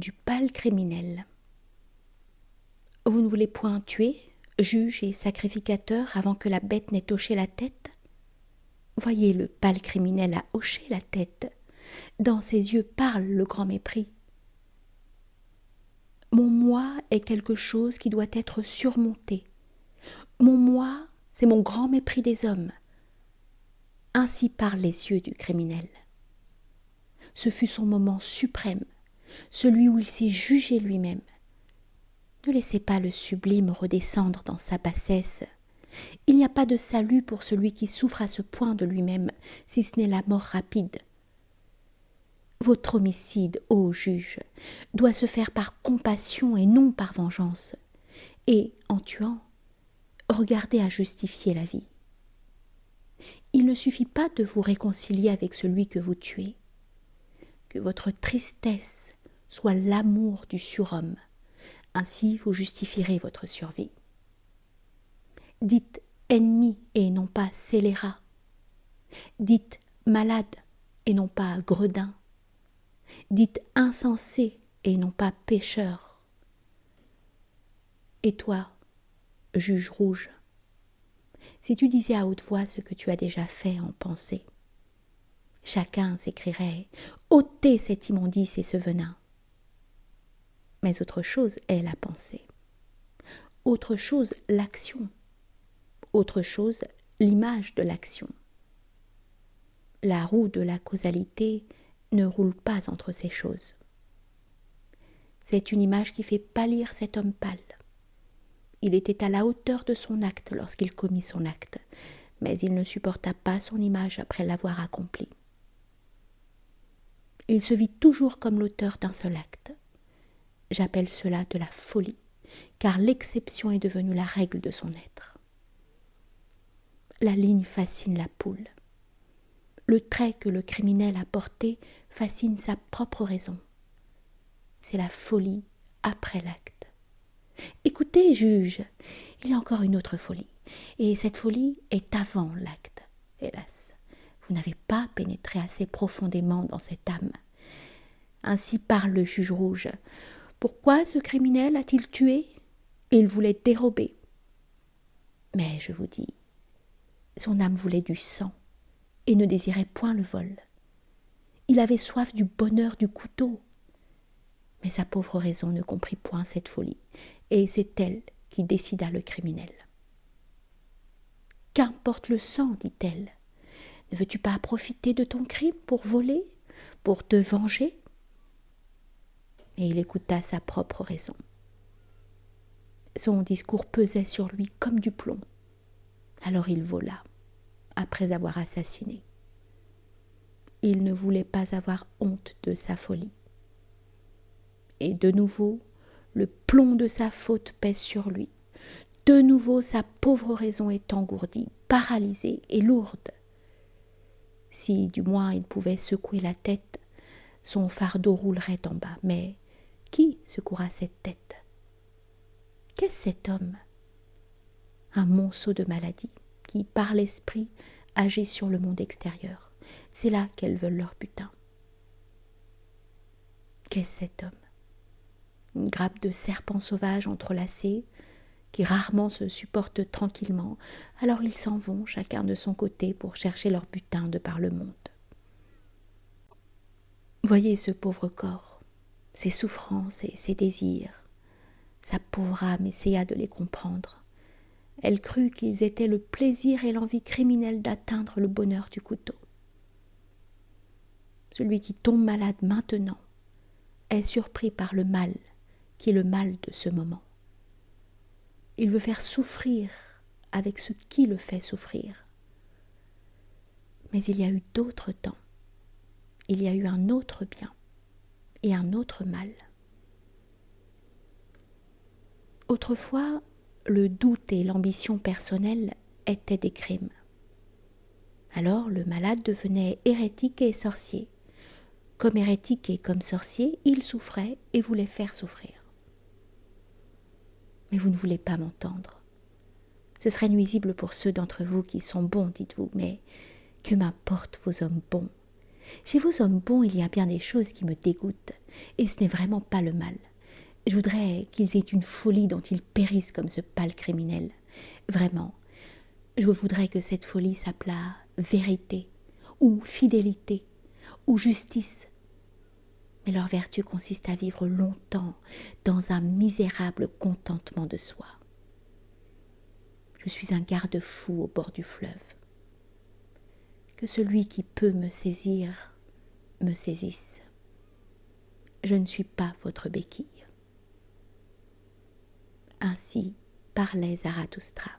du pâle criminel. Vous ne voulez point tuer, juge et sacrificateur, avant que la bête n'ait hoché la tête? Voyez, le pâle criminel a hoché la tête. Dans ses yeux parle le grand mépris. Mon moi est quelque chose qui doit être surmonté. Mon moi, c'est mon grand mépris des hommes. Ainsi parlent les yeux du criminel. Ce fut son moment suprême, celui où il s'est jugé lui-même. Ne laissez pas le sublime redescendre dans sa bassesse. Il n'y a pas de salut pour celui qui souffre à ce point de lui-même, si ce n'est la mort rapide. Votre homicide, ô juge, doit se faire par compassion et non par vengeance. Et, en tuant, regardez à justifier la vie. Il ne suffit pas de vous réconcilier avec celui que vous tuez. Que votre tristesse soit l'amour du surhomme. Ainsi vous justifierez votre survie. Dites ennemi et non pas scélérat. Dites malade et non pas gredin. Dites insensé et non pas pécheur. Et toi, juge rouge, si tu disais à haute voix ce que tu as déjà fait en pensée, chacun s'écrierait « ôtez cet immondice et ce venin ». Mais autre chose est la pensée, autre chose l'action, autre chose l'image de l'action. La roue de la causalité ne roule pas entre ces choses. C'est une image qui fait pâlir cet homme pâle. Il était à la hauteur de son acte lorsqu'il commit son acte, mais il ne supporta pas son image après l'avoir accomplie. Il se vit toujours comme l'auteur d'un seul acte. J'appelle cela de la folie, car l'exception est devenue la règle de son être. La ligne fascine la poule. Le trait que le criminel a porté fascine sa propre raison. C'est la folie après l'acte. Écoutez, juge, il y a encore une autre folie, et cette folie est avant l'acte. Hélas, vous n'avez pas pénétré assez profondément dans cette âme. Ainsi parle le juge rouge. Pourquoi ce criminel a-t-il tué? Il voulait dérober. Mais je vous dis, son âme voulait du sang et ne désirait point le vol. Il avait soif du bonheur du couteau. Mais sa pauvre raison ne comprit point cette folie, et c'est elle qui décida le criminel. « Qu'importe le sang, dit-elle. Ne veux-tu pas profiter de ton crime pour voler, pour te venger ?» Et il écouta sa propre raison. Son discours pesait sur lui comme du plomb. Alors il vola, après avoir assassiné. Il ne voulait pas avoir honte de sa folie. Et de nouveau, le plomb de sa faute pèse sur lui. De nouveau, sa pauvre raison est engourdie, paralysée et lourde. Si, du moins, il pouvait secouer la tête, son fardeau roulerait en bas. Mais qui secouera cette tête? Qu'est-ce cet homme? Un monceau de maladie qui, par l'esprit, agit sur le monde extérieur. C'est là qu'elles veulent leur butin. Qu'est-ce cet homme? Une grappe de serpents sauvages entrelacés, qui rarement se supportent tranquillement, alors ils s'en vont chacun de son côté pour chercher leur butin de par le monde. Voyez ce pauvre corps, ses souffrances et ses désirs. Sa pauvre âme essaya de les comprendre. Elle crut qu'ils étaient le plaisir et l'envie criminelle d'atteindre le bonheur du couteau. Celui qui tombe malade maintenant est surpris par le mal, qui est le mal de ce moment. Il veut faire souffrir avec ce qui le fait souffrir. Mais il y a eu d'autres temps. Il y a eu un autre bien et un autre mal. Autrefois, le doute et l'ambition personnelle étaient des crimes. Alors le malade devenait hérétique et sorcier. Comme hérétique et comme sorcier, il souffrait et voulait faire souffrir. Mais vous ne voulez pas m'entendre. Ce serait nuisible pour ceux d'entre vous qui sont bons, dites-vous, mais que m'importent vos hommes bons? Chez vos hommes bons, il y a bien des choses qui me dégoûtent, et ce n'est vraiment pas le mal. Je voudrais qu'ils aient une folie dont ils périssent comme ce pâle criminel. Vraiment, je voudrais que cette folie s'appelât vérité, ou fidélité, ou justice. Mais leur vertu consiste à vivre longtemps dans un misérable contentement de soi. Je suis un garde-fou au bord du fleuve. Que celui qui peut me saisir me saisisse. Je ne suis pas votre béquille. Ainsi parlait Zarathustra.